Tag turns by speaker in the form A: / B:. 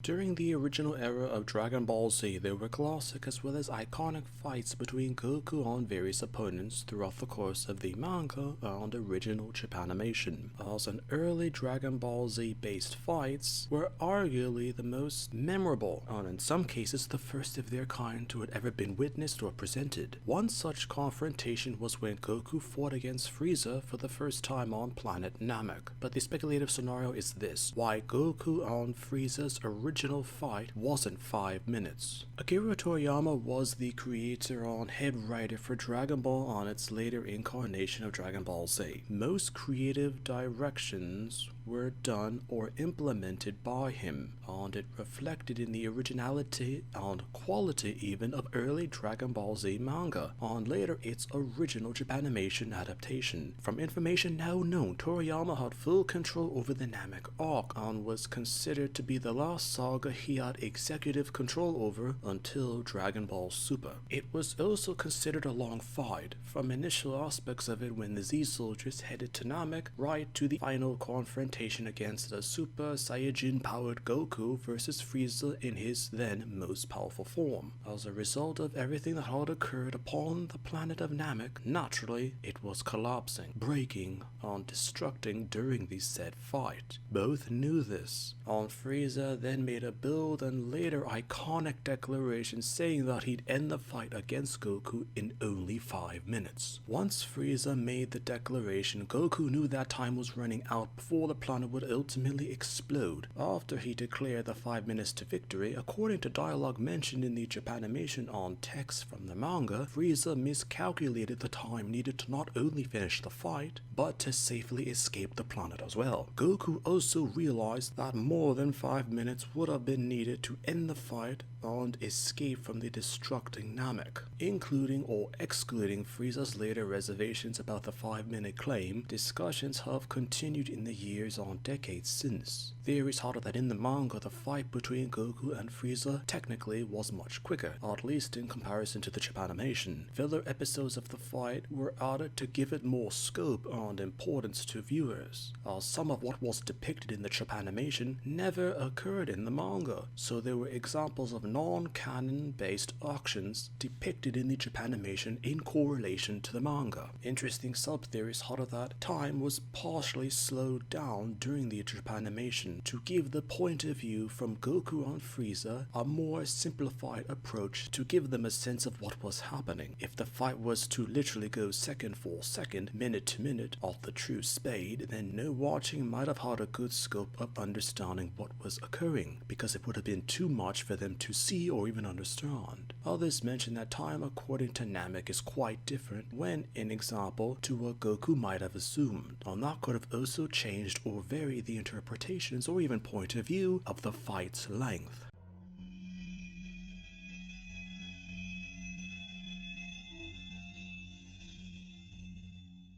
A: During the original era of Dragon Ball Z, there were classic as well as iconic fights between Goku and various opponents throughout the course of the manga and original Japanimation, as an early Dragon Ball Z based fights were arguably the most memorable, and in some cases the first of their kind to have ever been witnessed or presented. One such confrontation was when Goku fought against Frieza for the first time on planet Namek. But the speculative scenario is this: why Goku and Frieza's original fight wasn't 5 minutes. Akira Toriyama was the creator and head writer for Dragon Ball and its later incarnation of Dragon Ball Z. Most creative directions were done or implemented by him, and it reflected in the originality and quality even of early Dragon Ball Z manga, and later its original Japanimation adaptation. From information now known, Toriyama had full control over the Namek arc and was considered to be the last saga he had executive control over until Dragon Ball Super. It was also considered a long fight, from initial aspects of it when the Z soldiers headed to Namek, right to the final confrontation against the Super Saiyajin powered Goku versus Frieza in his then most powerful form. As a result of everything that had occurred upon the planet of Namek, naturally it was collapsing, breaking, and destructing during the said fight. Both knew this, and Frieza then made a bold and later iconic declaration saying that he'd end the fight against Goku in only 5 minutes. Once Frieza made the declaration, Goku knew that time was running out before the planet would ultimately explode. After he declared the 5 minutes to victory, according to dialogue mentioned in the Japanimation on text from the manga, Frieza miscalculated the time needed to not only finish the fight, but to safely escape the planet as well. Goku also realized that more than 5 minutes would have been needed to end the fight and escape from the destructing Namek. Including or excluding Frieza's later reservations about the 5-minute claim, discussions have continued in the years and decades since. Theories had it that in the manga the fight between Goku and Frieza technically was much quicker, at least in comparison to the Japanimation. Filler episodes of the fight were added to give it more scope and importance to viewers, as some of what was depicted in the Japanimation never occurred in the manga, so there were examples of non-canon based actions depicted in the Japanimation in correlation to the manga. Interesting sub-theories had it that time was partially slowed down during the Japanimation to give the point of view from Goku and Frieza a more simplified approach to give them a sense of what was happening. If the fight was to literally go second for second, minute to minute of the true spade, then no watching might have had a good scope of understanding what was occurring, because it would have been too much for them to see or even understand. Others mention that time according to Namek is quite different when, in example, to what Goku might have assumed, and that could have also changed or varied the interpretations or even point of view of the fight's length.